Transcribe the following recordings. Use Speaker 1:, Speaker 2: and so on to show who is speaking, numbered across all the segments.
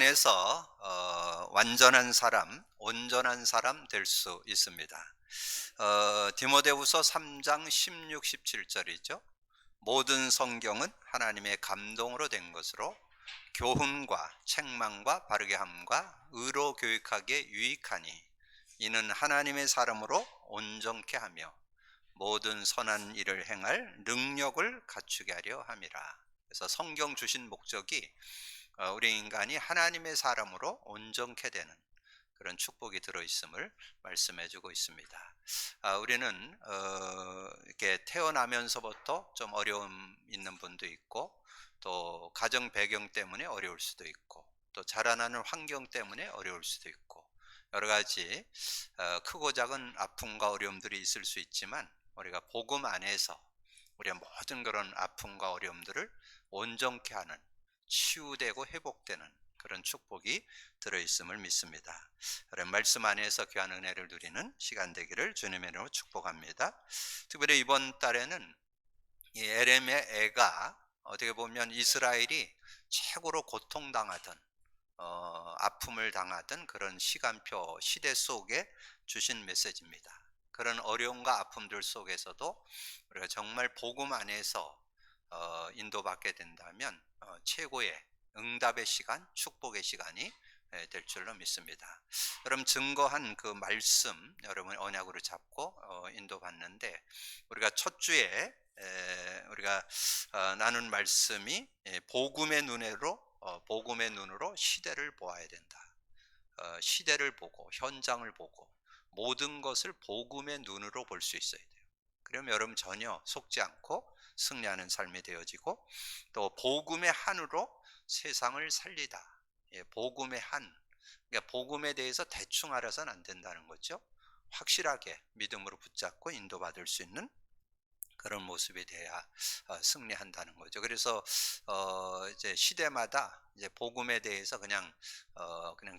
Speaker 1: 안에서 완전한 사람, 온전한 사람 될 수 있습니다. 디모데후서 3장 16, 17절이죠. 모든 성경은 하나님의 감동으로 된 것으로 교훈과 책망과 바르게 함과 의로 교육하기에 유익하니 이는 하나님의 사람으로 온전케 하며 모든 선한 일을 행할 능력을 갖추게 하려 함이라. 그래서 성경 주신 목적이 우리 인간이 하나님의 사람으로 온전케 되는 그런 축복이 들어있음을 말씀해주고 있습니다. 우리는 이렇게 태어나면서부터 좀 어려움 있는 분도 있고, 또 가정 배경 때문에 어려울 수도 있고, 또 자라나는 환경 때문에 어려울 수도 있고, 여러 가지 크고 작은 아픔과 어려움들이 있을 수 있지만, 우리가 복음 안에서 우리의 모든 그런 아픔과 어려움들을 온전케 하는, 치유되고 회복되는 그런 축복이 들어있음을 믿습니다. 그런 말씀 안에서 귀한 은혜를 누리는 시간 되기를 주님의 이름으로 축복합니다. 특별히 이번 달에는 이 에렘의 애가 어떻게 보면 이스라엘이 최고로 고통당하던 아픔을 당하던 그런 시간표 시대 속에 주신 메시지입니다. 그런 어려움과 아픔들 속에서도 우리가 정말 복음 안에서 인도받게 된다면 최고의 응답의 시간, 축복의 시간이 될 줄로 믿습니다. 여러분 증거한 그 말씀 여러분 언약으로 잡고 인도받는데, 우리가 첫 주에 우리가 나눈 말씀이 복음의 눈으로 시대를 보아야 된다. 시대를 보고 현장을 보고 모든 것을 복음의 눈으로 볼 수 있어야 돼요. 그럼 여러분 전혀 속지 않고 승리하는 삶이 되어지고, 또 복음의 한으로 세상을 살리다. 복음의 한, 그러니까 복음에 대해서 대충 알아서는 안 된다는 거죠. 확실하게 믿음으로 붙잡고 인도받을 수 있는 그런 모습이 돼야 승리한다는 거죠. 그래서 이제 시대마다 이제 복음에 대해서 그냥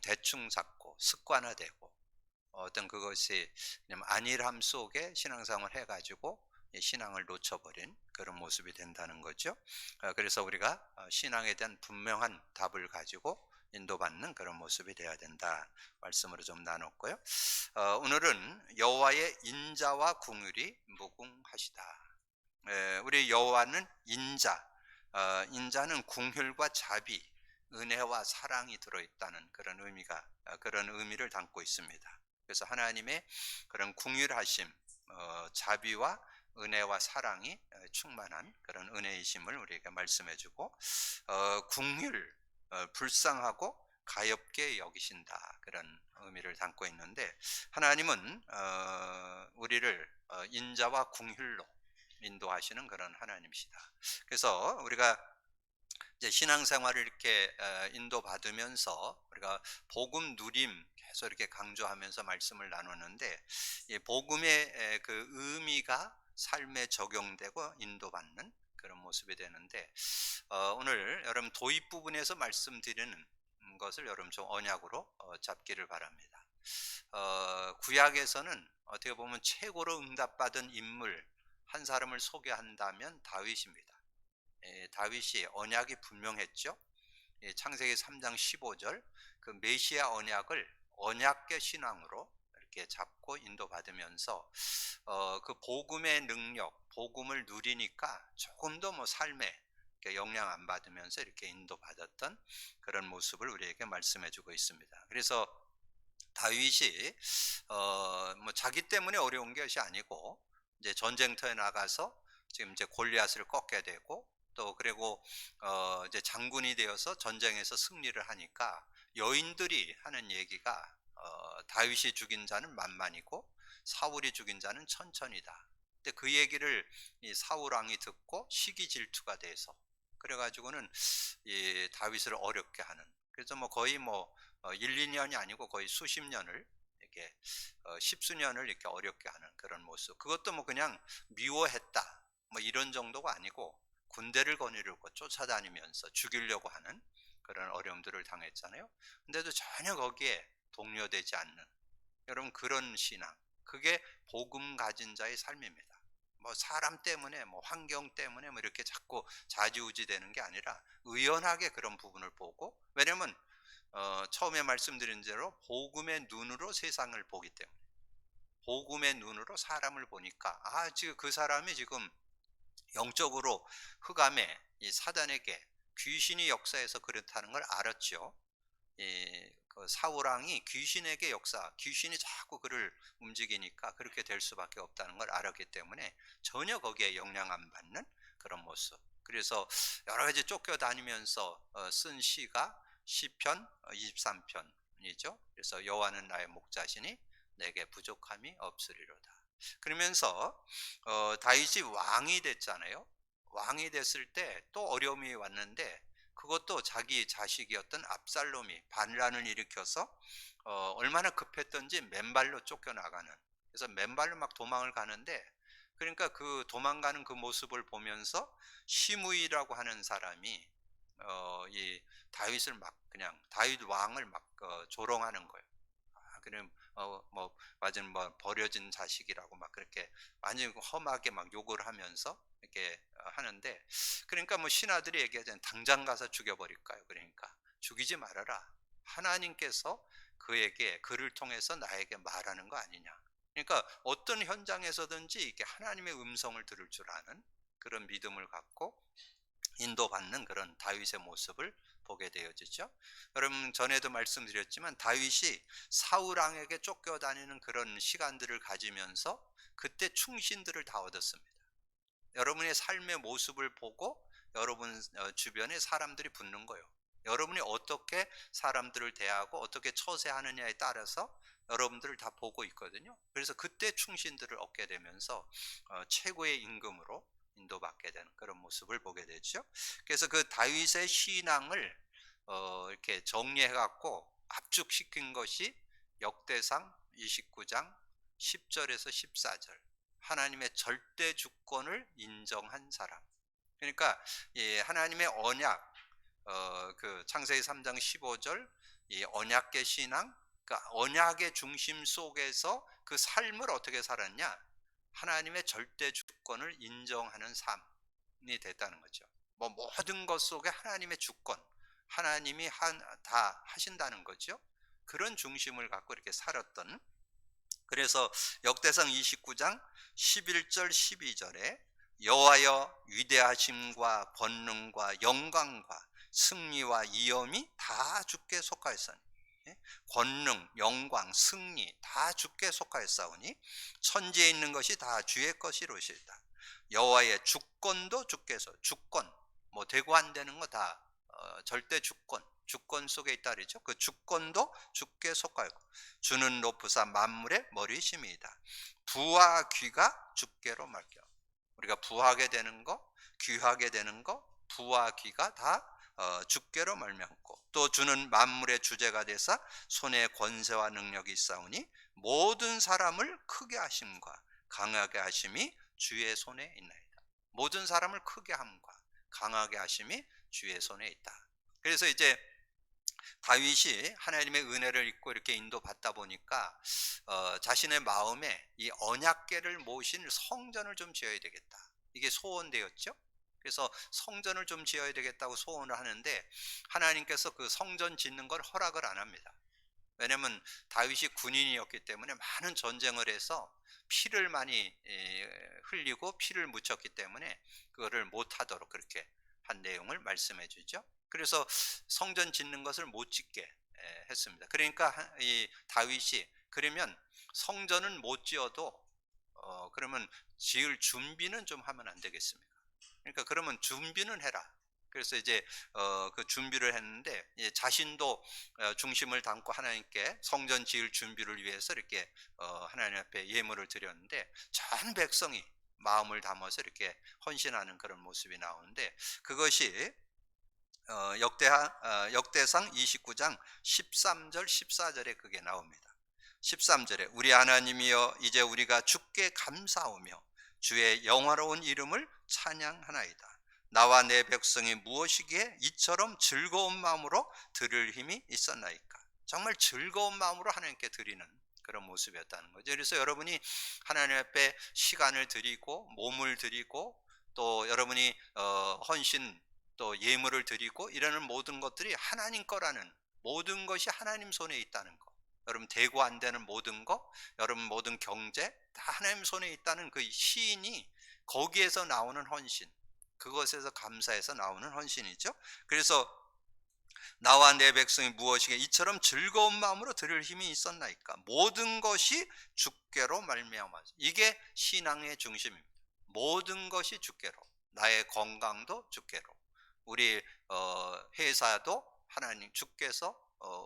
Speaker 1: 대충 잡고 습관화되고, 어떤 그것이 그냥 안일함 속에 신앙생활을 해가지고 신앙을 놓쳐버린 그런 모습이 된다는 거죠. 그래서 우리가 신앙에 대한 분명한 답을 가지고 인도받는 그런 모습이 되어야 된다 말씀으로 좀 나눴고요. 오늘은 여호와의 인자와 긍휼이 무궁하시다. 우리 여호와는 인자, 인자는 긍휼과 자비, 은혜와 사랑이 들어있다는 그런 그런 의미를 담고 있습니다. 그래서 하나님의 그런 긍휼하심, 자비와 은혜와 사랑이 충만한 그런 은혜이심을 우리에게 말씀해주고, 긍휼, 불쌍하고 가엾게 여기신다, 그런 의미를 담고 있는데, 하나님은 우리를 인자와 긍휼로 인도하시는 그런 하나님이시다. 그래서 우리가 이제 신앙생활을 이렇게 인도받으면서 우리가 복음 누림 계속 이렇게 강조하면서 말씀을 나누는데, 이 복음의 그 의미가 삶에 적용되고 인도받는 그런 모습이 되는데, 오늘 여러분 도입 부분에서 말씀드리는 것을 여러분 좀 언약으로 잡기를 바랍니다. 구약에서는 어떻게 보면 최고로 응답받은 인물 한 사람을 소개한다면 다윗입니다. 다윗이 언약이 분명했죠. 창세기 3장 15절 그 메시아 언약을 언약계 신앙으로 이렇게 잡고 인도받으면서 그 복음의 능력, 복음을 누리니까 조금 더 뭐 삶에 영향 안 받으면서 이렇게 인도받았던 그런 모습을 우리에게 말씀해주고 있습니다. 그래서 다윗이 뭐 자기 때문에 어려운 것이 아니고, 이제 전쟁터에 나가서 지금 이제 골리앗을 꺾게 되고, 또 그리고 이제 장군이 되어서 전쟁에서 승리를 하니까 여인들이 하는 얘기가 다윗이 죽인 자는 만만이고 사울이 죽인 자는 천천이다. 근데 그 얘기를 이 사울 왕이 듣고 시기 질투가 돼서 그래가지고는 이 다윗을 어렵게 하는, 그래서 뭐 거의 1, 2년이 아니고 거의 수십 년을 이렇게 십수년을 이렇게 어렵게 하는 그런 모습. 그것도 뭐 그냥 미워했다 뭐 이런 정도가 아니고 군대를 거느리고 쫓아다니면서 죽이려고 하는 그런 어려움들을 당했잖아요. 근데도 전혀 거기에 동요되지 않는, 여러분 그런 신앙, 그게 복음 가진 자의 삶입니다. 뭐 사람 때문에 뭐 환경 때문에 뭐 이렇게 자꾸 좌지우지 되는 게 아니라 의연하게 그런 부분을 보고, 왜냐면 처음에 말씀드린 대로 복음의 눈으로 세상을 보기 때문에, 복음의 눈으로 사람을 보니까 지금 그 사람이 지금 영적으로 흑암에 이 사단에게 귀신이 역사해서 그렇다는 걸 알았죠. 그 사울왕이 귀신에게 귀신이 자꾸 그를 움직이니까 그렇게 될 수밖에 없다는 걸 알았기 때문에 전혀 거기에 영향 안 받는 그런 모습. 그래서 여러 가지 쫓겨다니면서 쓴 시가 시편 23편이죠. 그래서 여호와는 나의 목자시니 내게 부족함이 없으리로다. 그러면서 다윗이 왕이 됐잖아요. 왕이 됐을 때 또 어려움이 왔는데, 그것도 자기 자식이었던 압살롬이 반란을 일으켜서 얼마나 급했던지 맨발로 쫓겨나가는, 그래서 맨발로 막 도망을 가는데, 그러니까 그 도망가는 그 모습을 보면서 시므이라고 하는 사람이 이 다윗을 막 그냥 다윗 왕을 막 조롱하는 거예요. 그럼 뭐 완전 뭐 버려진 자식이라고 막 그렇게 완전 험하게 막 욕을 하면서 이렇게 하는데, 그러니까 뭐 신하들이 얘기하자면 당장 가서 죽여버릴까요? 그러니까 죽이지 말아라. 하나님께서 그를 통해서 나에게 말하는 거 아니냐. 그러니까 어떤 현장에서든지 이게 하나님의 음성을 들을 줄 아는 그런 믿음을 갖고 인도받는 그런 다윗의 모습을 보게 되어지죠. 여러분, 전에도 말씀드렸지만 다윗이 사울 왕에게 쫓겨다니는 그런 시간들을 가지면서 그때 충신들을 다 얻었습니다. 여러분의 삶의 모습을 보고 여러분 주변에 사람들이 붙는 거예요. 여러분이 어떻게 사람들을 대하고 어떻게 처세하느냐에 따라서 여러분들을 다 보고 있거든요. 그래서 그때 충신들을 얻게 되면서 최고의 임금으로 인도받게 되는 그런 모습을 보게 되죠. 그래서 그 다윗의 신앙을 이렇게 정리해 갖고 압축시킨 것이 역대상 29장 10절에서 14절. 하나님의 절대 주권을 인정한 사람. 그러니까 하나님의 언약, 그 창세기 3장 15절, 이 언약계 신앙, 그러니까 언약의 중심 속에서 그 삶을 어떻게 살았냐? 하나님의 절대 주권을 인정하는 삶이 됐다는 거죠. 뭐 모든 것 속에 하나님의 주권, 하나님이 다 하신다는 거죠. 그런 중심을 갖고 이렇게 살았던. 그래서 역대상 29장 11절 12절에 여호와여 위대하심과 권능과 영광과 승리와 이엄이 다 주께 속하였으니, 권능, 영광, 승리 다 주께 속하였사오니 천지에 있는 것이 다 주의 것이로시다. 여호와의 주권도 주께서, 주권 뭐 되고 안 되는 거 다 절대 주권 속에 있다 그러죠. 그 주권도 주께 속하였고 주는 높으사 만물의 머리심이다. 부와 귀가 주께로 맡겨. 우리가 부하게 되는 거, 귀하게 되는 거, 부와 귀가 다 주께로 말미암고, 또 주는 만물의 주제가 되사 손에 권세와 능력이 있사오니 모든 사람을 크게 하심과 강하게 하심이 주의 손에 있나이다. 모든 사람을 크게 함과 강하게 하심이 주의 손에 있다. 그래서 이제 다윗이 하나님의 은혜를 입고 이렇게 인도받다 보니까 자신의 마음에 이 언약궤를 모신 성전을 좀 지어야 되겠다, 이게 소원되었죠. 그래서 성전을 좀 지어야 되겠다고 소원을 하는데 하나님께서 그 성전 짓는 걸 허락을 안 합니다. 왜냐하면 다윗이 군인이었기 때문에 많은 전쟁을 해서 피를 많이 흘리고 피를 묻혔기 때문에 그거를 못하도록 그렇게 한 내용을 말씀해 주죠. 그래서 성전 짓는 것을 못 짓게 했습니다. 그러니까 이 다윗이 그러면 성전은 못 지어도 그러면 지을 준비는 좀 하면 안 되겠습니까? 그러니까 그러면 준비는 해라. 그래서 이제 그 준비를 했는데 자신도 중심을 담고 하나님께 성전 지을 준비를 위해서 이렇게 하나님 앞에 예물을 드렸는데 전 백성이 마음을 담아서 이렇게 헌신하는 그런 모습이 나오는데, 그것이 역대상 29장 13절 14절에 그게 나옵니다. 13절에 우리 하나님이여 이제 우리가 주께 감사하며 주의 영화로운 이름을 찬양하나이다. 나와 내 백성이 무엇이기에 이처럼 즐거운 마음으로 드릴 힘이 있었나이까. 정말 즐거운 마음으로 하나님께 드리는 그런 모습이었다는 거죠. 그래서 여러분이 하나님 앞에 시간을 드리고 몸을 드리고 또 여러분이 헌신 또 예물을 드리고 이러는 모든 것들이 하나님 거라는 모든 것이 하나님 손에 있다는 거. 여러분 대고 안 되는 모든 거, 여러분 모든 경제 다 하나님 손에 있다는 그 시인이 거기에서 나오는 헌신, 그것에서 감사해서 나오는 헌신이죠. 그래서 나와 내 백성이 무엇이게 이처럼 즐거운 마음으로 들을 힘이 있었나이까. 모든 것이 주께로 말미암아. 이게 신앙의 중심입니다. 모든 것이 주께로. 나의 건강도 주께로. 우리 회사도 하나님 주께서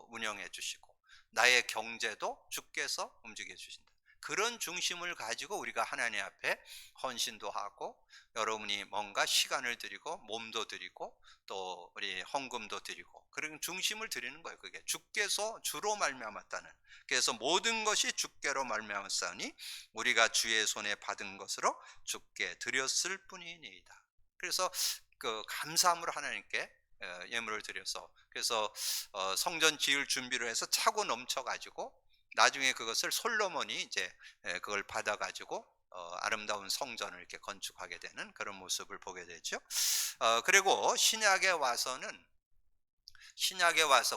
Speaker 1: 운영해 주시고, 나의 경제도 주께서 움직여 주신다. 그런 중심을 가지고 우리가 하나님 앞에 헌신도 하고, 여러분이 뭔가 시간을 드리고 몸도 드리고 또 우리 헌금도 드리고 그런 중심을 드리는 거예요. 그게 주께서 주로 말미암았다는. 그래서 모든 것이 주께로 말미암았사니 우리가 주의 손에 받은 것으로 주께 드렸을 뿐이니이다. 그래서 그 감사함으로 하나님께 예물을 드려서, 그래서 성전 지을 준비를 해서 차고 넘쳐 가지고 나중에 그것을 솔로몬이 이제 그걸 받아 가지고 아름다운 성전을 이렇게 건축하게 되는 그런 모습을 보게 되죠. 그리고 신약에 와서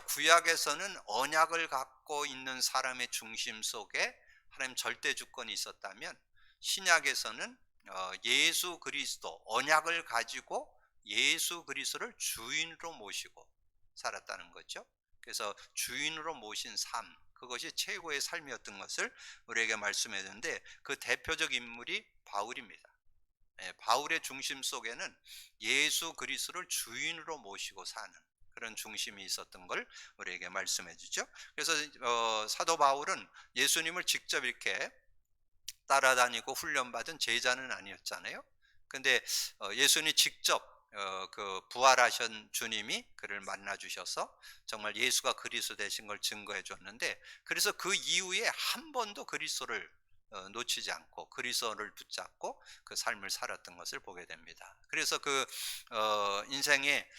Speaker 1: 구약에서는 언약을 갖고 있는 사람의 중심 속에 하나님 절대 주권이 있었다면, 신약에서는 예수 그리스도, 언약을 가지고 예수 그리스도를 주인으로 모시고 살았다는 거죠. 그래서 주인으로 모신 삶, 그것이 최고의 삶이었던 것을 우리에게 말씀해 주는데, 그 대표적 인물이 바울입니다. 바울의 중심 속에는 예수 그리스도를 주인으로 모시고 사는 그런 중심이 있었던 걸 우리에게 말씀해 주죠. 그래서 사도 바울은 예수님을 직접 이렇게 따라다니고 훈련받은 제자는 아니었잖아요. 근데 예수님이 직접 그 부활하신 주님이 그를 만나 주셔서 정말 예수가 그리스도 되신 걸 증거해 줬는데, 그래서 그 이후에 한 번도 그리스도를 놓치지 않고 그리스도를 붙잡고 그 삶을 살았던 것을 보게 됩니다. 그래서 그 인생의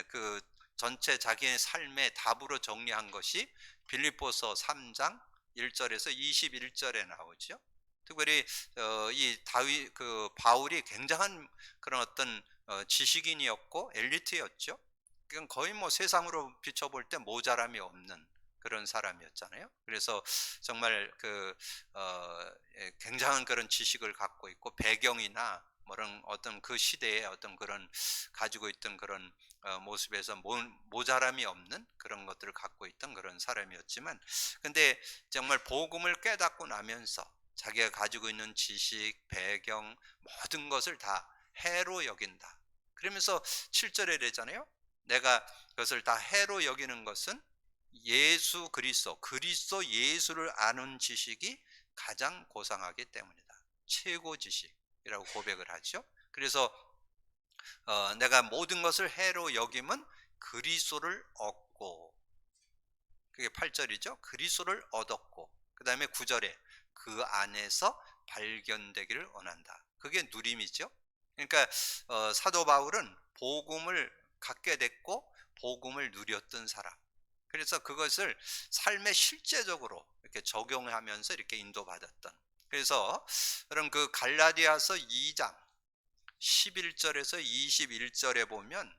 Speaker 1: 그 전체 자기의 삶의 답으로 정리한 것이 빌립보서 3장 1절에서 21절에 나오죠. 특별히 이 다윗 그 바울이 굉장한 그런 어떤 지식인이었고 엘리트였죠. 그건 거의 뭐 세상으로 비춰볼 때 모자람이 없는 그런 사람이었잖아요. 그래서 정말 그 굉장한 그런 지식을 갖고 있고, 배경이나 뭐런 어떤 그 시대의 어떤 그런 가지고 있던 그런 모습에서 모자람이 없는 그런 것들을 갖고 있던 그런 사람이었지만, 근데 정말 복음을 깨닫고 나면서 자기가 가지고 있는 지식, 배경 모든 것을 다 해로 여긴다. 그러면서 7절에 되잖아요. 내가 그것을 다 해로 여기는 것은 예수 그리스도 예수를 아는 지식이 가장 고상하기 때문이다. 최고 지식이라고 고백을 하죠. 그래서 내가 모든 것을 해로 여김은 그리스도를 얻고, 그게 8절이죠. 그리스도를 얻었고, 그 다음에 9절에 그 안에서 발견되기를 원한다. 그게 누림이죠. 그러니까 사도 바울은 복음을 갖게 됐고 복음을 누렸던 사람. 그래서 그것을 삶에 실제적으로 이렇게 적용하면서 이렇게 인도받았던. 그래서 그럼 그 갈라디아서 2장 11절에서 21절에 보면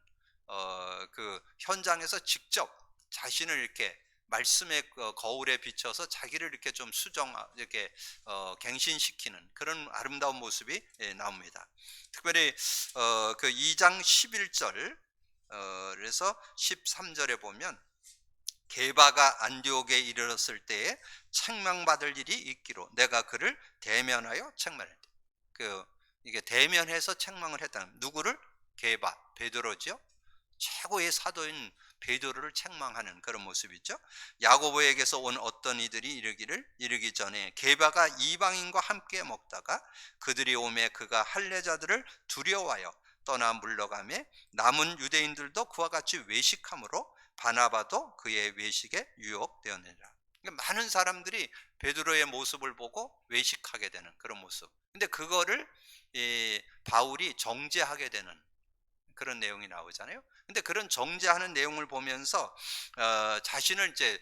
Speaker 1: 그 현장에서 직접 자신을 이렇게 말씀의 거울에 비춰서 자기를 이렇게 좀 이렇게 갱신시키는 그런 아름다운 모습이 나옵니다. 특별히 그 2장 11절 그래서 13절에 보면 게바가 안디옥에 이르렀을 때에 책망받을 일이 있기로 내가 그를 대면하여 책망했다. 이게 대면해서 책망을 했다는, 누구를? 게바, 베드로죠. 최고의 사도인 베드로를 책망하는 그런 모습이죠. 야고보에게서 온 어떤 이들이 이르기 전에 게바가 이방인과 함께 먹다가 그들이 오매 그가 할례자들을 두려워하여 떠나 물러가매 남은 유대인들도 그와 같이 외식함으로 바나바도 그의 외식에 유혹되었느니라. 그러니까 많은 사람들이 베드로의 모습을 보고 외식하게 되는 그런 모습. 근데 그거를 바울이 정죄하게 되는 그런 내용이 나오잖아요. 근데 그런 정죄하는 내용을 보면서 자신을 이제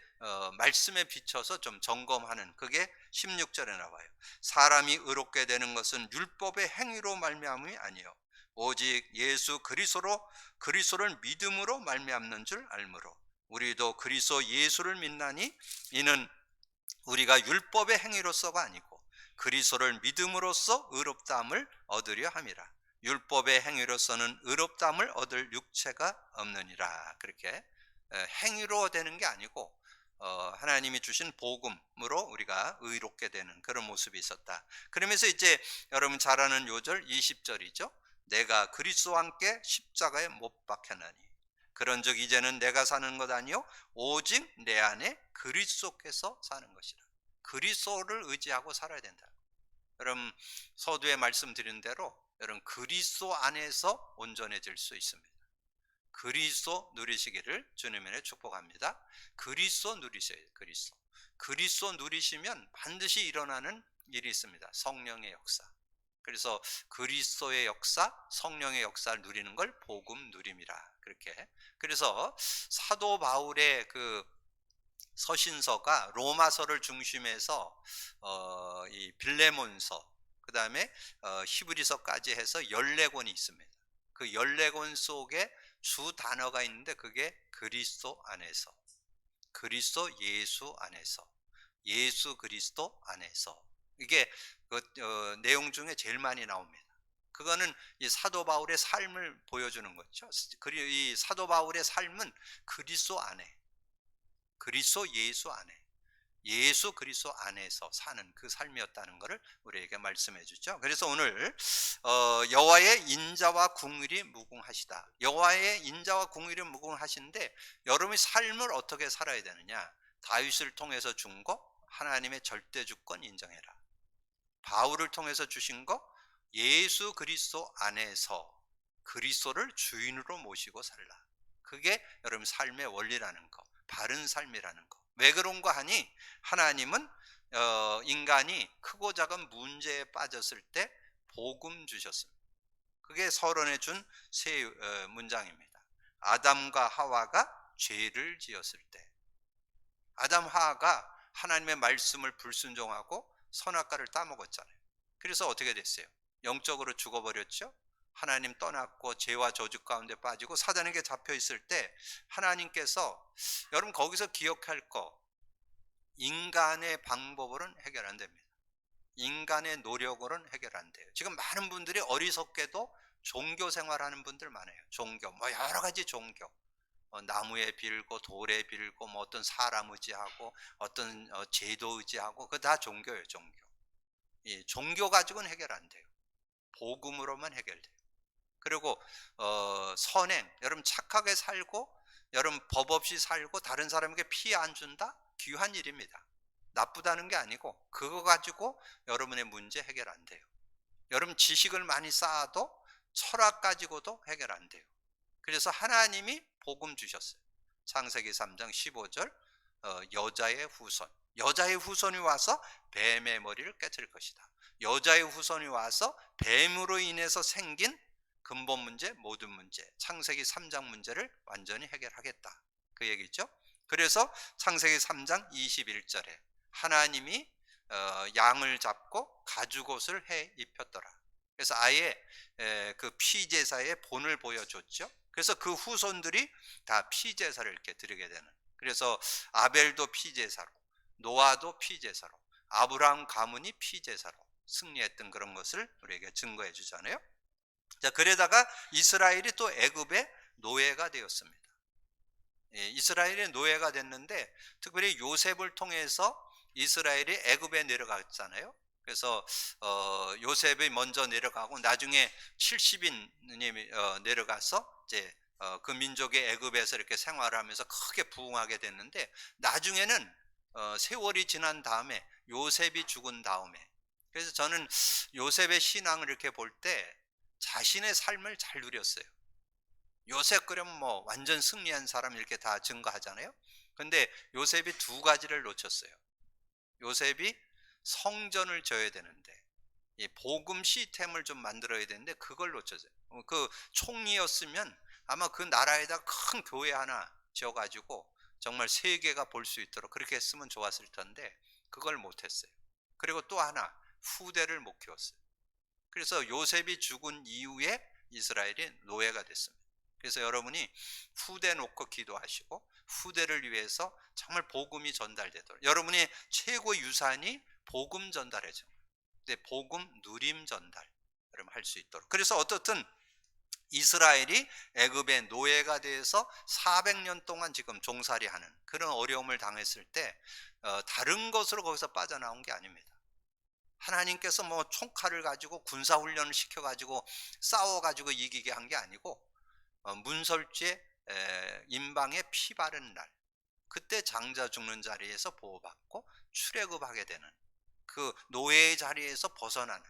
Speaker 1: 말씀에 비춰서 좀 점검하는, 그게 16절에 나와요. 사람이 의롭게 되는 것은 율법의 행위로 말미암음이 아니요 오직 예수 그리스도를 믿음으로 말미암는 줄 알므로 우리도 그리스도 예수를 믿나니 이는 우리가 율법의 행위로서가 아니고 그리스도를 믿음으로써 의롭다함을 얻으려 함이라. 율법의 행위로서는 의롭다함을 얻을 육체가 없느니라. 그렇게 행위로 되는 게 아니고 하나님이 주신 복음으로 우리가 의롭게 되는 그런 모습이 있었다. 그러면서 이제 여러분 잘 아는 요절 20절이죠. 내가 그리스도와 함께 십자가에 못 박혔나니 그런즉 이제는 내가 사는 것 아니요 오직 내 안에 그리스도께서 사는 것이라. 그리스도를 의지하고 살아야 된다. 여러분 서두에 말씀드린 대로 여러분 그리스도 안에서 온전해질 수 있습니다. 그리스도 누리시기를 주님의 축복합니다. 그리스도 누리셔야 돼요. 그리스도 누리시면 반드시 일어나는 일이 있습니다. 성령의 역사. 그래서 그리스도의 역사, 성령의 역사를 누리는 걸 복음 누림이라. 그렇게. 그래서 사도 바울의 그 서신서가 로마서를 중심해서 이 빌레몬서, 그 다음에 히브리서까지 해서 14권이 있습니다. 그 14권 속에 주 단어가 있는데 그게 그리스도 안에서, 그리스도 예수 안에서, 예수 그리스도 안에서, 이게 그 내용 중에 제일 많이 나옵니다. 그거는 이 사도 바울의 삶을 보여주는 거죠. 그리고 이 사도 바울의 삶은 그리스도 안에, 그리스도 예수 안에, 예수 그리스도 안에서 사는 그 삶이었다는 것을 우리에게 말씀해 주죠. 그래서 오늘 여호와의 인자와 궁휼이 무궁하시다. 여호와의 인자와 궁휼이 무궁하신데 여러분의 삶을 어떻게 살아야 되느냐? 다윗을 통해서 준 거 하나님의 절대 주권 인정해라. 바울을 통해서 주신 거 예수 그리스도 안에서 그리스도를 주인으로 모시고 살라. 그게 여러분 삶의 원리라는 거, 바른 삶이라는 거. 왜 그런가 하니 하나님은 인간이 크고 작은 문제에 빠졌을 때 복음 주셨습니다. 그게 서론에 준 세 문장입니다. 아담과 하와가 죄를 지었을 때, 아담 하와가 하나님의 말씀을 불순종하고 선악과를 따먹었잖아요. 그래서 어떻게 됐어요? 영적으로 죽어버렸죠. 하나님 떠났고 죄와 저주 가운데 빠지고 사단에게 잡혀 있을 때 하나님께서, 여러분 거기서 기억할 거, 인간의 방법으로는 해결 안 됩니다. 인간의 노력으로는 해결 안 돼요. 지금 많은 분들이 어리석게도 종교 생활하는 분들 많아요. 종교, 뭐 여러 가지 종교, 나무에 빌고 돌에 빌고 뭐 어떤 사람 의지하고 어떤 제도 의지하고, 그거 다 종교예요. 종교. 이 종교 가지고는 해결 안 돼요. 복음으로만 해결돼요. 그리고 선행, 여러분 착하게 살고 여러분 법 없이 살고 다른 사람에게 피해 안 준다? 귀한 일입니다. 나쁘다는 게 아니고 그거 가지고 여러분의 문제 해결 안 돼요. 여러분 지식을 많이 쌓아도 철학 가지고도 해결 안 돼요. 그래서 하나님이 복음 주셨어요. 창세기 3장 15절 여자의 후손, 여자의 후손이 와서 뱀의 머리를 깨뜨릴 것이다. 여자의 후손이 와서 뱀으로 인해서 생긴 근본 문제, 모든 문제, 창세기 3장 문제를 완전히 해결하겠다. 그 얘기죠. 그래서 창세기 3장 21절에 하나님이 양을 잡고 가죽옷을 해 입혔더라. 그래서 아예 그 피제사의 본을 보여줬죠. 그래서 그 후손들이 다 피제사를 이렇게 드리게 되는. 그래서 아벨도 피제사로, 노아도 피제사로, 아브라함 가문이 피제사로 승리했던 그런 것을 우리에게 증거해 주잖아요. 자, 그러다가 이스라엘이 또 애굽의 노예가 되었습니다. 이스라엘의 노예가 됐는데 특별히 요셉을 통해서 이스라엘이 애굽에 내려갔잖아요. 그래서 요셉이 먼저 내려가고 나중에 70인이 내려가서 이제 그 민족의 애굽에서 이렇게 생활하면서 크게 부흥하게 됐는데, 나중에는 세월이 지난 다음에 요셉이 죽은 다음에, 그래서 저는 요셉의 신앙을 이렇게 볼 때 자신의 삶을 잘 누렸어요. 요셉 그러면 뭐 완전 승리한 사람 이렇게 다 증거하잖아요. 근데 요셉이 두 가지를 놓쳤어요. 요셉이 성전을 져야 되는데, 이 복음 시스템을 좀 만들어야 되는데 그걸 놓쳤어요. 그 총리였으면 아마 그 나라에다 큰 교회 하나 지어가지고 정말 세계가 볼 수 있도록 그렇게 했으면 좋았을 텐데 그걸 못했어요. 그리고 또 하나, 후대를 못 키웠어요. 그래서 요셉이 죽은 이후에 이스라엘이 노예가 됐습니다. 그래서 여러분이 후대 놓고 기도하시고 후대를 위해서 정말 복음이 전달되도록, 여러분의 최고 유산이 복음 전달해죠. 근데 복음 누림 전달 여러분 할 수 있도록. 그래서 어떻든 이스라엘이 애굽의 노예가 돼서 400년 동안 지금 종살이하는 그런 어려움을 당했을 때 다른 것으로 거기서 빠져나온 게 아닙니다. 하나님께서 뭐 총칼을 가지고 군사훈련을 시켜가지고 싸워가지고 이기게 한 게 아니고 문설주의 임방에 피 바른 날, 그때 장자 죽는 자리에서 보호받고 출애굽하게 되는, 그 노예의 자리에서 벗어나는,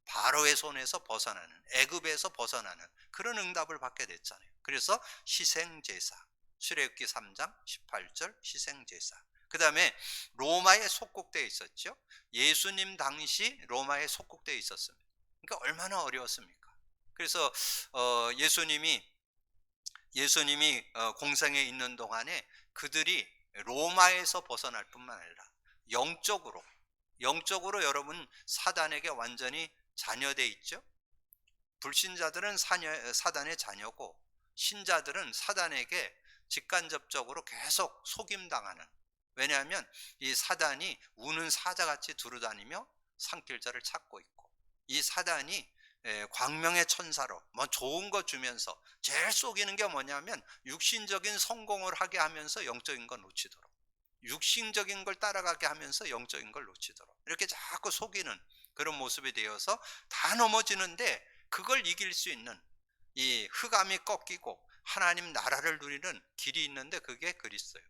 Speaker 1: 바로의 손에서 벗어나는, 애굽에서 벗어나는 그런 응답을 받게 됐잖아요. 그래서 희생제사, 출애굽기 3장 18절 희생제사. 그 다음에 로마에 속국되어 있었죠. 예수님 당시 로마에 속국되어 있었습니다. 그러니까 얼마나 어려웠습니까? 그래서 예수님이 공생에 있는 동안에 그들이 로마에서 벗어날 뿐만 아니라 영적으로 여러분 사단에게 완전히 잔여돼 있죠. 불신자들은 사단의 자녀고, 신자들은 사단에게 직간접적으로 계속 속임당하는, 왜냐하면 이 사단이 우는 사자같이 두루다니며 산길자를 찾고 있고, 이 사단이 광명의 천사로 뭐 좋은 거 주면서 제일 속이는 게 뭐냐면 육신적인 성공을 하게 하면서 영적인 건 놓치도록, 육신적인 걸 따라가게 하면서 영적인 걸 놓치도록 이렇게 자꾸 속이는 그런 모습이 되어서 다 넘어지는데, 그걸 이길 수 있는 이 흑암이 꺾이고 하나님 나라를 누리는 길이 있는데 그게 그리스도예요.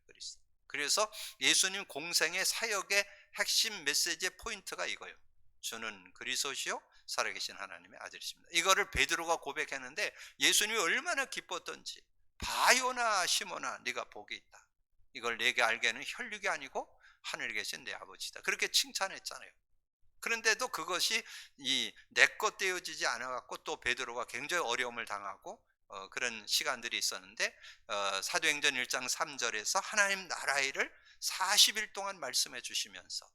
Speaker 1: 그래서 예수님 공생의 사역의 핵심 메시지의 포인트가 이거예요. 주는 그리스도시요 살아계신 하나님의 아들이십니다. 이거를 베드로가 고백했는데 예수님이 얼마나 기뻤던지, 바요나 시몬아 네가 복이 있다. 이걸 내게 알게 하는 혈육이 아니고 하늘에 계신 내 아버지다. 그렇게 칭찬했잖아요. 그런데도 그것이 내 것 되어지지 않아 갖고 또 베드로가 굉장히 어려움을 당하고 그런 시간들이 있었는데, 사도행전 1장 3절에서 하나님 나라를 40일 동안 말씀해 주시면서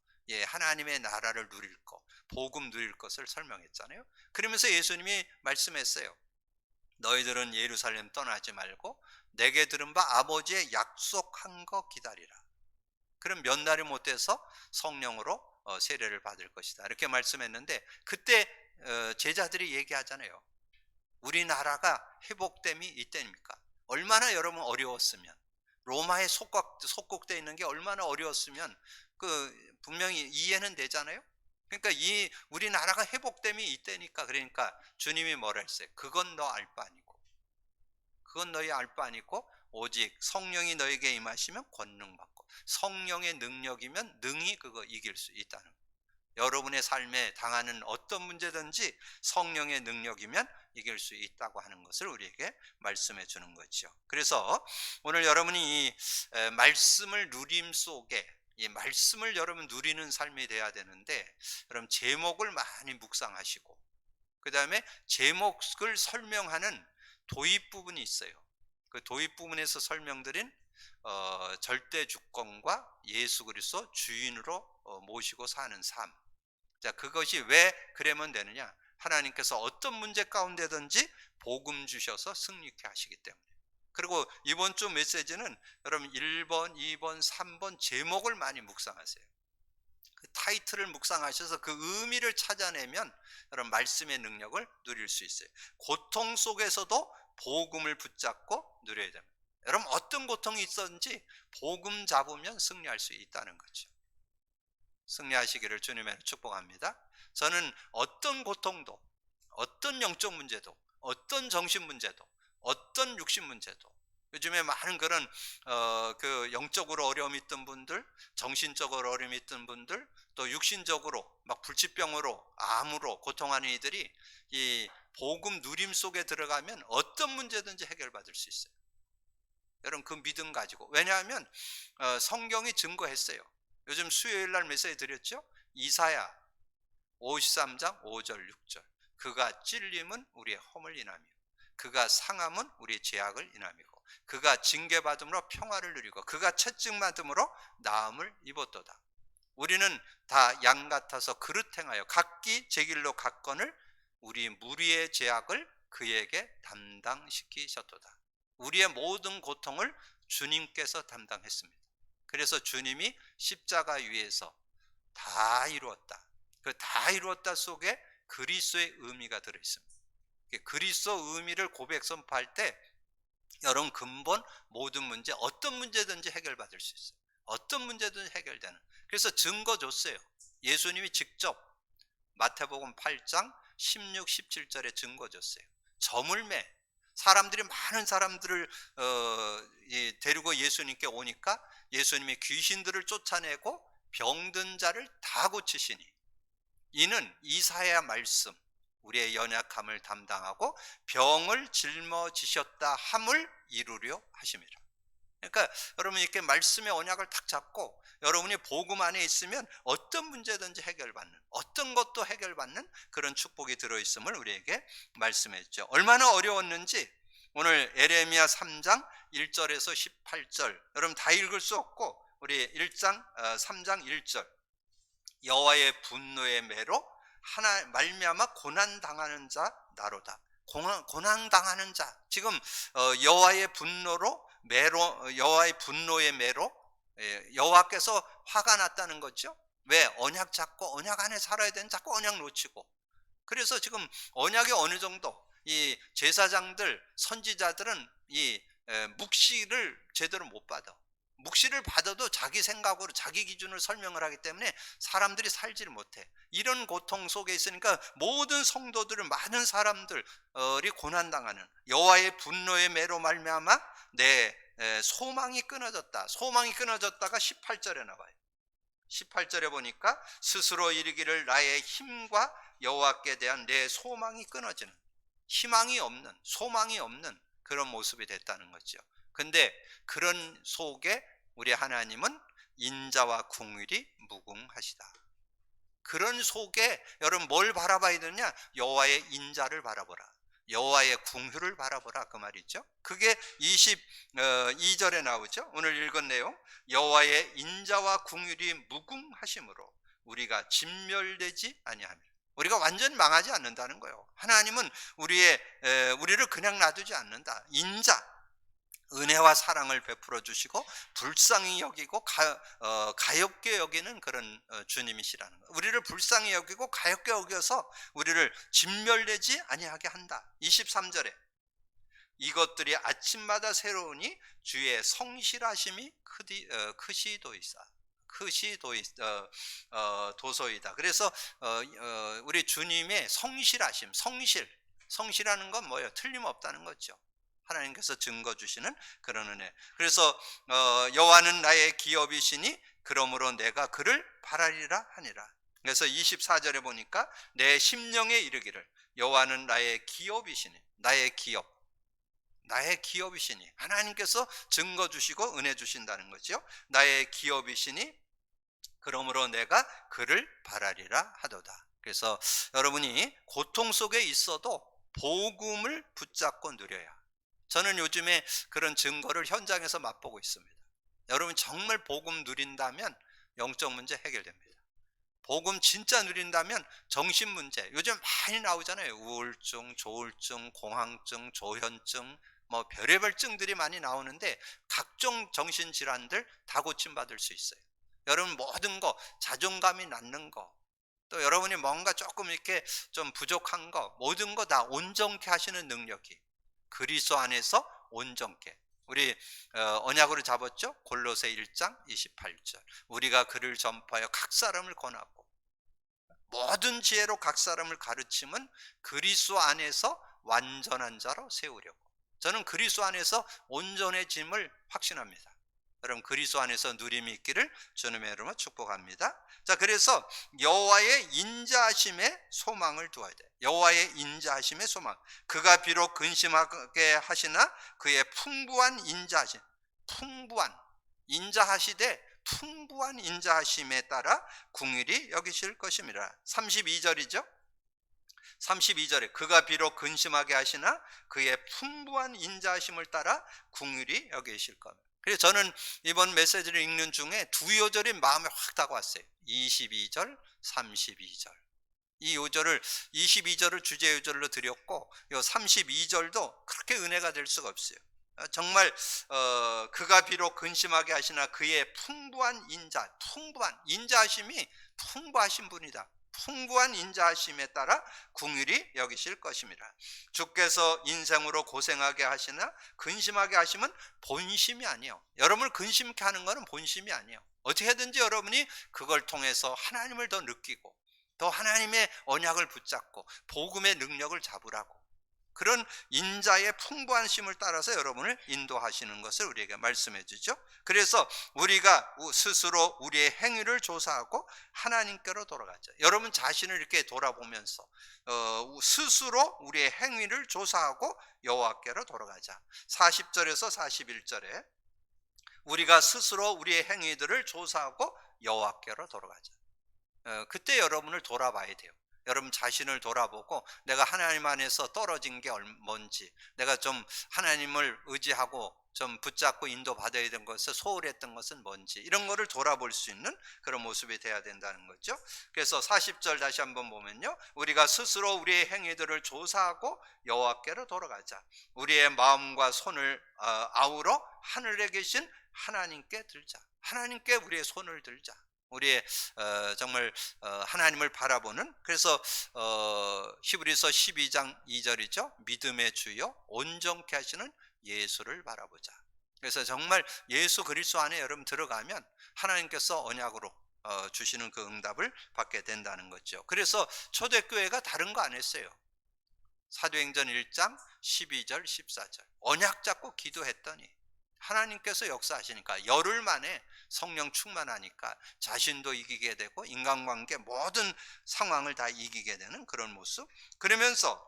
Speaker 1: 하나님의 나라를 누릴 것, 복음 누릴 것을 설명했잖아요. 그러면서 예수님이 말씀했어요. 너희들은 예루살렘 떠나지 말고 내게 들은 바 아버지의 약속한 거 기다리라. 그럼 몇 날이 못 돼서 성령으로 세례를 받을 것이다. 이렇게 말씀했는데, 그때 제자들이 얘기하잖아요. 우리나라가 회복됨이 이때입니까? 얼마나 여러분 어려웠으면, 로마에 속국되어 있는 게 얼마나 어려웠으면 분명히 이해는 되잖아요. 그러니까 우리나라가 회복됨이 이때니까. 그러니까 주님이 뭐라 했어요? 그건 너 알 바 아니고, 그건 너희 알 바 아니고 오직 성령이 너에게 임하시면 권능 받고, 성령의 능력이면 능히 그거 이길 수 있다는 거예요. 여러분의 삶에 당하는 어떤 문제든지 성령의 능력이면 이길 수 있다고 하는 것을 우리에게 말씀해 주는 거죠. 그래서 오늘 여러분이 이 말씀을 누림 속에, 이 말씀을 여러분 누리는 삶이 돼야 되는데, 여러분 제목을 많이 묵상하시고 그 다음에 제목을 설명하는 도입 부분이 있어요. 그 도입 부분에서 설명드린 절대 주권과 예수 그리스도 주인으로 모시고 사는 삶. 자, 그것이 왜 그러면 되느냐? 하나님께서 어떤 문제 가운데든지 복음 주셔서 승리케 하시기 때문에. 그리고 이번 주 메시지는 여러분 1번, 2번, 3번 제목을 많이 묵상하세요. 그 타이틀을 묵상하셔서 그 의미를 찾아내면 여러분 말씀의 능력을 누릴 수 있어요. 고통 속에서도 복음을 붙잡고 누려야 됩니다. 여러분 어떤 고통이 있었는지 복음 잡으면 승리할 수 있다는 거죠. 승리하시기를 주님의 축복합니다. 저는 어떤 고통도, 어떤 영적 문제도, 어떤 정신 문제도, 어떤 육신 문제도, 요즘에 많은 그런 그 영적으로 어려움이 있던 분들, 정신적으로 어려움이 있던 분들, 또 육신적으로 막 불치병으로 암으로 고통하는 이들이 이 복음 누림 속에 들어가면 어떤 문제든지 해결받을 수 있어요. 여러분 그 믿음 가지고. 왜냐하면 성경이 증거했어요. 요즘 수요일 날 메시지 드렸죠? 이사야 53장 5절 6절. 그가 찔림은 우리의 허물 인함이요, 그가 상함은 우리의 죄악을 인함이고, 그가 징계받음으로 평화를 누리고, 그가 채찍맞음으로 나음을 입었도다. 우리는 다 양 같아서 그릇 행하여 각기 제 길로 갔거늘 우리 무리의 죄악을 그에게 담당시키셨도다. 우리의 모든 고통을 주님께서 담당했습니다. 그래서 주님이 십자가 위에서 다 이루었다. 그 다 이루었다 속에 그리스도의 의미가 들어있습니다. 그리스도 의미를 고백 선포할 때 여러분 근본 모든 문제, 어떤 문제든지 해결받을 수 있어요. 어떤 문제든지 해결되는. 그래서 증거 줬어요. 예수님이 직접 마태복음 8장 16, 17절에 증거 줬어요. 저물매, 사람들이 많은 사람들을 데리고 예수님께 오니까 예수님이 귀신들을 쫓아내고 병든 자를 다 고치시니 이는 이사야 말씀, 우리의 연약함을 담당하고 병을 짊어지셨다 함을 이루려 하심이라. 그러니까 여러분 이렇게 말씀의 언약을 딱 잡고 여러분이 복음 안에 있으면 어떤 문제든지 해결받는, 어떤 것도 해결받는 그런 축복이 들어있음을 우리에게 말씀했죠. 얼마나 어려웠는지 오늘 에레미야 3장 1절에서 18절 여러분 다 읽을 수 없고 우리 3장 1절 여호와의 분노의 매로 하나 말미암아 고난 당하는 자 나로다. 고난 당하는 자, 지금 여호와의 분노로 여호와의 분노의 매로 여호와께서 화가 났다는 거죠. 왜? 언약 잡고 언약 안에 살아야 되는 자꾸 언약 놓치고. 그래서 지금 언약이 어느 정도 이 제사장들 선지자들은 이 묵시를 제대로 못 받아. 묵시를 받아도 자기 생각으로 자기 기준으로 설명을 하기 때문에 사람들이 살지를 못해. 이런 고통 속에 있으니까 모든 성도들은 많은 사람들이 고난당하는 여호와의 분노의 매로 말미암아 내 소망이 끊어졌다. 소망이 끊어졌다가 18절에 나와요. 18절에 보니까 스스로 이르기를 나의 힘과 여호와께 대한 내 소망이 끊어지는, 희망이 없는, 소망이 없는 그런 모습이 됐다는 거죠. 근데 그런 속에 우리 하나님은 인자와 긍휼이 무궁하시다. 그런 속에 여러분 뭘 바라봐야 되느냐? 여호와의 인자를 바라보라, 여호와의 긍휼을 바라보라, 그 말이죠. 그게 22절에 나오죠. 오늘 읽은 내용, 여호와의 인자와 긍휼이 무궁하심으로 우리가 진멸되지 아니하며, 우리가 완전히 망하지 않는다는 거예요. 하나님은 우리를 그냥 놔두지 않는다. 인자, 은혜와 사랑을 베풀어 주시고 불쌍히 여기고 가엾게 여기는 그런 주님이시라는 거예요. 우리를 불쌍히 여기고 가엾게 여겨서 우리를 진멸되지 아니하게 한다. 23절에 이것들이 아침마다 새로우니 주의 성실하심이 도소이다. 그래서 우리 주님의 성실하심, 성실하는 건 뭐예요? 틀림없다는 거죠. 하나님께서 증거 주시는 그런 은혜. 그래서 여호와는 나의 기업이시니 그러므로 내가 그를 바라리라 하니라. 그래서 24절에 보니까 내 심령에 이르기를 여호와는 나의 기업이시니, 나의 기업이시니, 하나님께서 증거 주시고 은혜 주신다는 거죠. 나의 기업이시니 그러므로 내가 그를 바라리라 하도다. 그래서 여러분이 고통 속에 있어도 복음을 붙잡고 누려야. 저는 요즘에 그런 증거를 현장에서 맛보고 있습니다. 여러분 정말 복음 누린다면 영적 문제 해결됩니다. 복음 진짜 누린다면 정신 문제, 요즘 많이 나오잖아요. 우울증, 조울증, 공황증, 조현증, 뭐 별의별 증들이 많이 나오는데 각종 정신질환들 다 고침받을 수 있어요. 여러분 모든 거, 자존감이 낮는 거, 또 여러분이 뭔가 조금 이렇게 좀 부족한 거, 모든 거 다 온전케 하시는 능력이 그리스도 안에서 온전케. 우리 언약으로 잡았죠? 골로새 1장 28절. 우리가 그를 전파하여 각 사람을 권하고 모든 지혜로 각 사람을 가르침은 그리스도 안에서 완전한 자로 세우려고. 저는 그리스도 안에서 온전해짐을 확신합니다. 여러분 그리스도 안에서 누림이 있기를 주님의 이름으로 축복합니다. 자, 그래서 여호와의 인자하심에 소망을 두어야 돼. 여호와의 인자하심의 소망. 그가 비록 근심하게 하시나 그의 풍부한 인자하심, 풍부한 인자하시되 풍부한 인자하심에 따라 긍휼히 여기실 것입니다. 32절이죠. 32절에 그가 비록 근심하게 하시나 그의 풍부한 인자하심을 따라 긍휼히 여기실 겁니다. 그래서 저는 이번 메시지를 읽는 중에 두 요절이 마음에 확 다가왔어요. 22절, 32절. 이 요절을 22절을 주제 요절로 드렸고 이 32절도 그렇게 은혜가 될 수가 없어요. 정말 그가 비록 근심하게 하시나 그의 풍부한 인자하심이 풍부하신 분이다. 풍부한 인자하심에 따라 긍휼히 여기실 것입니다. 주께서 인생으로 고생하게 하시나 근심하게 하시면 본심이 아니에요. 여러분을 근심케 하는 것은 본심이 아니에요. 어떻게든지 여러분이 그걸 통해서 하나님을 더 느끼고 더 하나님의 언약을 붙잡고 복음의 능력을 잡으라고, 그런 인자의 풍부한 심을 따라서 여러분을 인도하시는 것을 우리에게 말씀해 주죠. 그래서 우리가 스스로 우리의 행위를 조사하고 하나님께로 돌아가죠. 여러분 자신을 이렇게 돌아보면서 스스로 우리의 행위를 조사하고 여호와께로 돌아가자. 40절에서 41절에 우리가 스스로 우리의 행위들을 조사하고 여호와께로 돌아가자. 그때 여러분을 돌아봐야 돼요. 여러분 자신을 돌아보고 내가 하나님 안에서 떨어진 게 뭔지, 내가 좀 하나님을 의지하고 좀 붙잡고 인도받아야 된 것을 소홀했던 것은 뭔지, 이런 거를 돌아볼 수 있는 그런 모습이 돼야 된다는 거죠. 그래서 40절 다시 한번 보면요, 우리가 스스로 우리의 행위들을 조사하고 여호와께로 돌아가자. 우리의 마음과 손을 아우러 하늘에 계신 하나님께 들자. 하나님께 우리의 손을 들자. 우리의 정말 하나님을 바라보는, 그래서 히브리서 12장 2절이죠. 믿음의 주요 온전케 하시는 예수를 바라보자. 그래서 정말 예수 그리스도 안에 여러분 들어가면 하나님께서 언약으로 주시는 그 응답을 받게 된다는 거죠. 그래서 초대교회가 다른 거 안 했어요. 사도행전 1장 12절 14절 언약 잡고 기도했더니 하나님께서 역사하시니까 열흘 만에 성령 충만하니까 자신도 이기게 되고 인간관계 모든 상황을 다 이기게 되는 그런 모습. 그러면서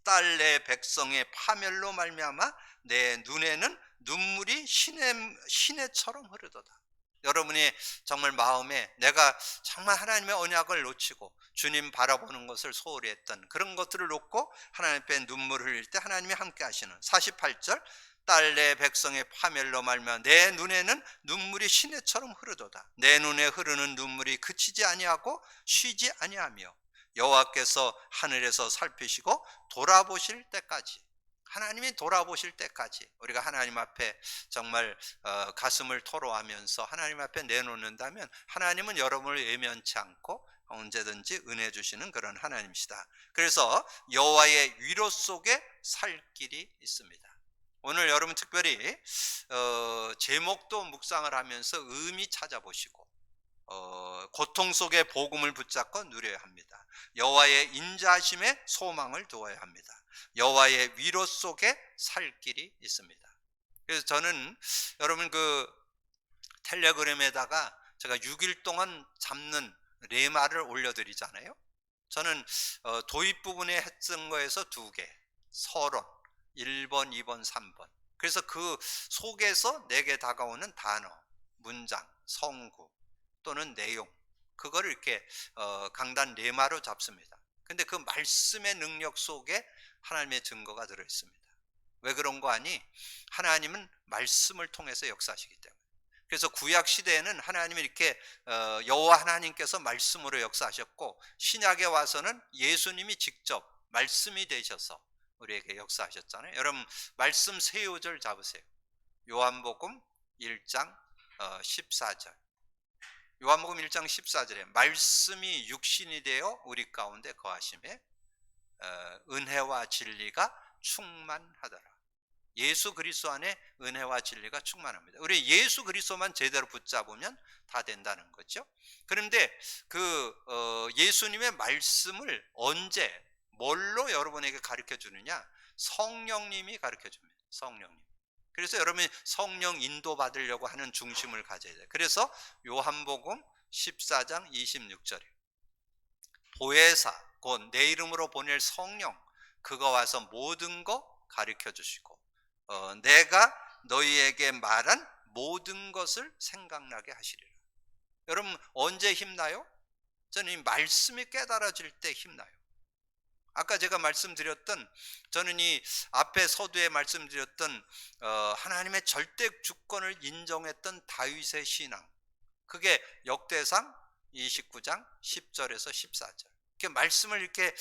Speaker 1: 딸 내 백성의 파멸로 말미암아 내 눈에는 눈물이 시내처럼 흐르도다. 여러분이 정말 마음에 내가 정말 하나님의 언약을 놓치고 주님 바라보는 것을 소홀히 했던 그런 것들을 놓고 하나님 앞에 눈물을 흘릴 때 하나님이 함께 하시는 48절 딸 내 백성의 파멸로 말미암아 내 눈에는 눈물이 시내처럼 흐르도다. 내 눈에 흐르는 눈물이 그치지 아니하고 쉬지 아니하며 여호와께서 하늘에서 살피시고 돌아보실 때까지, 하나님이 돌아보실 때까지 우리가 하나님 앞에 정말 가슴을 토로하면서 하나님 앞에 내놓는다면 하나님은 여러분을 외면치 않고 언제든지 은혜 주시는 그런 하나님이시다. 그래서 여호와의 위로 속에 살 길이 있습니다. 오늘 여러분 특별히 제목도 묵상을 하면서 의미 찾아보시고 고통 속에 복음을 붙잡고 누려야 합니다. 여호와의 인자하심에 소망을 두어야 합니다. 여호와의 위로 속에 살 길이 있습니다. 그래서 저는 여러분 그 텔레그램에다가 제가 6일 동안 잡는 레마를 올려드리잖아요. 저는 도입 부분에 했던 거에서 2개, 서론 1번, 2번, 3번. 그래서 그 속에서 내게 다가오는 단어, 문장, 성구 또는 내용, 그거를 이렇게 강단 레마로 잡습니다. 근데 그 말씀의 능력 속에 하나님의 증거가 들어있습니다. 왜 그런 거 아니? 하나님은 말씀을 통해서 역사하시기 때문에. 그래서 구약 시대에는 하나님이 이렇게 여호와 하나님께서 말씀으로 역사하셨고, 신약에 와서는 예수님이 직접 말씀이 되셔서 우리에게 역사하셨잖아요. 여러분 말씀 세 요절 잡으세요. 요한복음 1장 14절. 요한복음 1장 14절에 말씀이 육신이 되어 우리 가운데 거하심에 은혜와 진리가 충만하더라. 예수 그리스도 안에 은혜와 진리가 충만합니다. 우리 예수 그리스도만 제대로 붙잡으면 다 된다는 거죠. 그런데 그 예수님의 말씀을 언제 뭘로 여러분에게 가르쳐 주느냐? 성령님이 가르쳐 줍니다. 성령님. 그래서 여러분이 성령 인도 받으려고 하는 중심을 가져야 돼요. 그래서 요한복음 14장 26절에 보혜사 곧 내 이름으로 보낼 성령 그가 와서 모든 거 가르쳐 주시고 내가 너희에게 말한 모든 것을 생각나게 하시리라. 여러분 언제 힘나요? 저는 이 말씀이 깨달아질 때 힘나요. 아까 제가 말씀드렸던, 저는 이 앞에 서두에 말씀드렸던 하나님의 절대 주권을 인정했던 다윗의 신앙, 그게 역대상 29장 10절에서 14절. 이렇게 말씀을 이렇게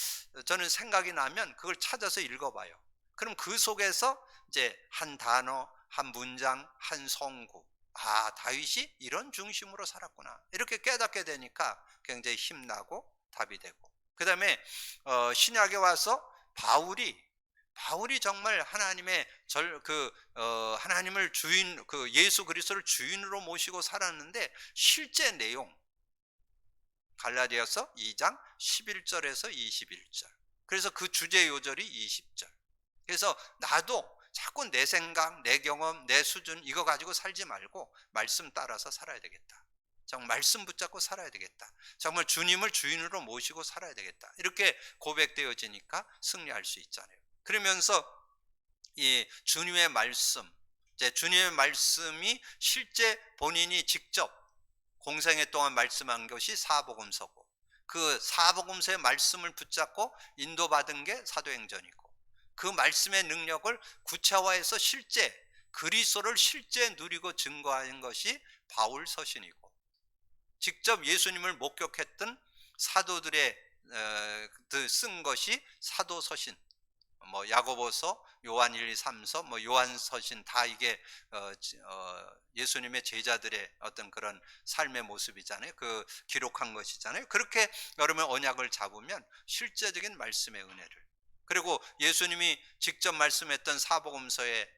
Speaker 1: 저는 생각이 나면 그걸 찾아서 읽어봐요. 그럼 그 속에서 이제 한 단어, 한 문장, 한 성구. 아, 다윗이 이런 중심으로 살았구나. 이렇게 깨닫게 되니까 굉장히 힘나고 답이 되고. 그다음에 신약에 와서 바울이 정말 하나님의 하나님을 주인, 예수 그리스도를 주인으로 모시고 살았는데 실제 내용, 갈라디아서 2장 11절에서 21절. 그래서 그 주제 요절이 20절. 그래서 나도 자꾸 내 생각, 내 경험, 내 수준 이거 가지고 살지 말고 말씀 따라서 살아야 되겠다. 정말 말씀 붙잡고 살아야 되겠다. 정말 주님을 주인으로 모시고 살아야 되겠다. 이렇게 고백되어지니까 승리할 수 있잖아요. 그러면서 이 주님의 말씀, 이제 주님의 말씀이 실제 본인이 직접 공생애 동안 말씀한 것이 사복음서고, 그 사복음서의 말씀을 붙잡고 인도받은 게 사도행전이고, 그 말씀의 능력을 구체화해서 실제 그리스도를 실제 누리고 증거하는 것이 바울 서신이고, 직접 예수님을 목격했던 사도들의 쓴 것이 사도 서신, 뭐 야고보서, 요한 1, 2, 3서, 뭐 요한 서신 다 이게 예수님의 제자들의 어떤 그런 삶의 모습이잖아요. 그 기록한 것이잖아요. 그렇게 여러분 언약을 잡으면 실제적인 말씀의 은혜를, 그리고 예수님이 직접 말씀했던 사복음서에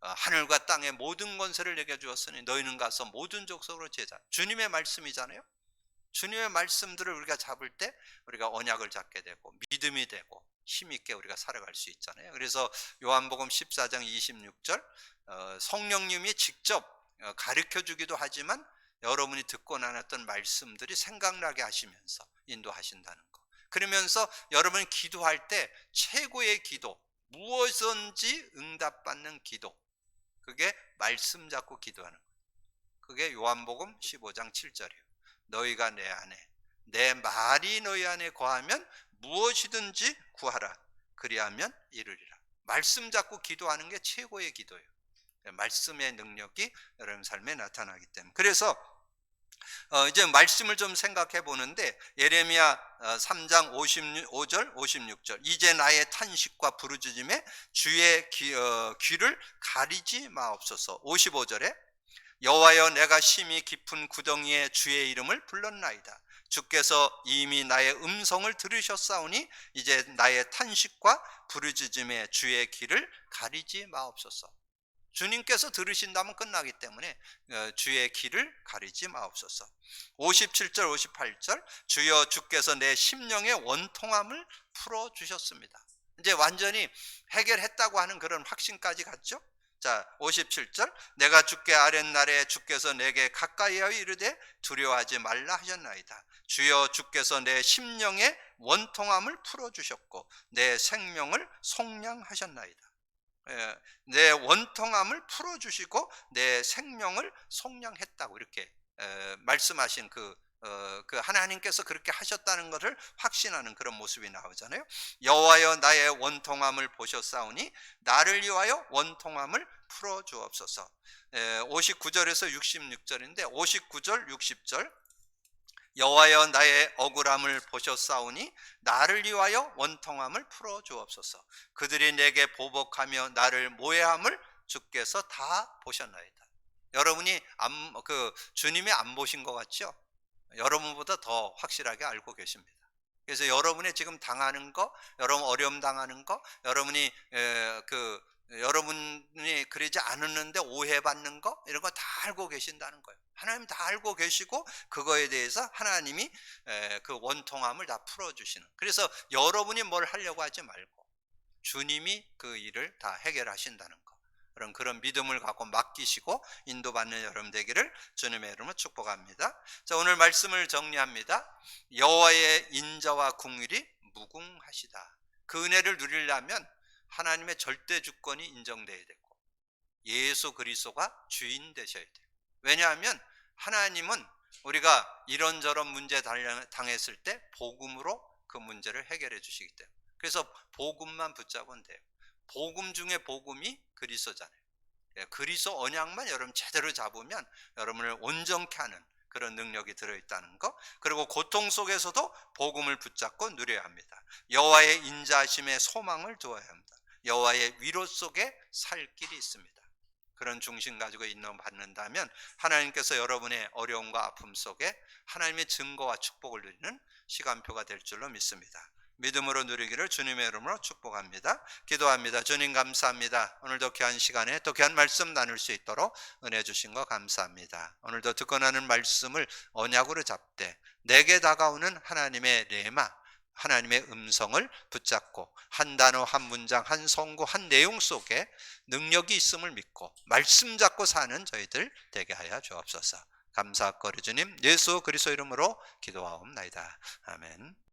Speaker 1: 하늘과 땅의 모든 권세를 내게 주었으니 너희는 가서 모든 족속으로 제자, 주님의 말씀이잖아요. 주님의 말씀들을 우리가 잡을 때 우리가 언약을 잡게 되고 믿음이 되고 힘있게 우리가 살아갈 수 있잖아요. 그래서 요한복음 14장 26절, 성령님이 직접 가르쳐 주기도 하지만 여러분이 듣고 나눴던 말씀들이 생각나게 하시면서 인도하신다는 거. 그러면서 여러분이 기도할 때 최고의 기도, 무엇인지 응답받는 기도, 그게 말씀 잡고 기도하는 거예요. 그게 요한복음 15장 7절이에요. 너희가 내 안에, 내 말이 너희 안에 거하면 무엇이든지 구하라. 그리하면 이루리라. 말씀 잡고 기도하는 게 최고의 기도예요. 말씀의 능력이 여러분 삶에 나타나기 때문에. 그래서 이제 말씀을 좀 생각해 보는데, 예레미야 3장 55절 56절, 이제 나의 탄식과 부르짖음에 주의 귀를 가리지 마옵소서. 55절에 여호와여, 내가 심히 깊은 구덩이에 주의 이름을 불렀나이다. 주께서 이미 나의 음성을 들으셨사오니 이제 나의 탄식과 부르짖음에 주의 귀를 가리지 마옵소서. 주님께서 들으신다면 끝나기 때문에 주의 귀를 가리지 마옵소서. 57절 58절, 주여 주께서 내 심령의 원통함을 풀어주셨습니다. 이제 완전히 해결했다고 하는 그런 확신까지 갔죠. 자, 57절, 내가 주께 아랫날에 주께서 내게 가까이하여 이르되 두려워하지 말라 하셨나이다. 주여 주께서 내 심령의 원통함을 풀어주셨고 내 생명을 속량하셨나이다. 내 원통함을 풀어주시고 내 생명을 속량했다고 이렇게 말씀하신 그 하나님께서 그렇게 하셨다는 것을 확신하는 그런 모습이 나오잖아요. 여호와여, 나의 원통함을 보셨사오니 나를 위하여 원통함을 풀어주옵소서. 59절에서 66절인데 59절 60절, 여호와여, 나의 억울함을 보셨사오니 나를 위하여 원통함을 풀어주옵소서. 그들이 내게 보복하며 나를 모해함을 주께서 다 보셨나이다. 여러분이 주님이 안 보신 것 같죠? 여러분보다 더 확실하게 알고 계십니다. 그래서 여러분이 지금 당하는 거, 여러분 어려움 당하는 거, 여러분이 그러지 않았는데 오해받는 거, 이런 거 다 알고 계신다는 거예요. 하나님 다 알고 계시고 그거에 대해서 하나님이 그 원통함을 다 풀어주시는. 그래서 여러분이 뭘 하려고 하지 말고 주님이 그 일을 다 해결하신다는 거, 그런 믿음을 갖고 맡기시고 인도받는 여러분 되기를 주님의 이름으로 축복합니다. 자, 오늘 말씀을 정리합니다. 여호와의 인자와 긍휼이 무궁하시다. 그 은혜를 누리려면 하나님의 절대 주권이 인정돼야 되고 예수 그리스도가 주인 되셔야 돼요. 왜냐하면 하나님은 우리가 이런저런 문제 당했을 때 복음으로 그 문제를 해결해 주시기 때문에, 그래서 복음만 붙잡으면 돼요. 복음 중에 복음이 그리스도잖아요. 그리스도 언약만 여러분 제대로 잡으면 여러분을 온전케 하는 그런 능력이 들어있다는 것, 그리고 고통 속에서도 복음을 붙잡고 누려야 합니다. 여호와의 인자하심의 소망을 두어야 합니다. 여호와의 위로 속에 살 길이 있습니다. 그런 중심 가지고 인도받는다면 하나님께서 여러분의 어려움과 아픔 속에 하나님의 증거와 축복을 누리는 시간표가 될 줄로 믿습니다. 믿음으로 누리기를 주님의 이름으로 축복합니다. 기도합니다. 주님 감사합니다. 오늘도 귀한 시간에 또 귀한 말씀 나눌 수 있도록 은혜 주신 거 감사합니다. 오늘도 듣고 나는 말씀을 언약으로 잡되 내게 다가오는 하나님의 레마, 하나님의 음성을 붙잡고 한 단어 한 문장 한 성구 한 내용 속에 능력이 있음을 믿고 말씀 잡고 사는 저희들 되게 하여 주옵소서. 감사하고 주님 예수 그리스도 이름으로 기도하옵나이다. 아멘.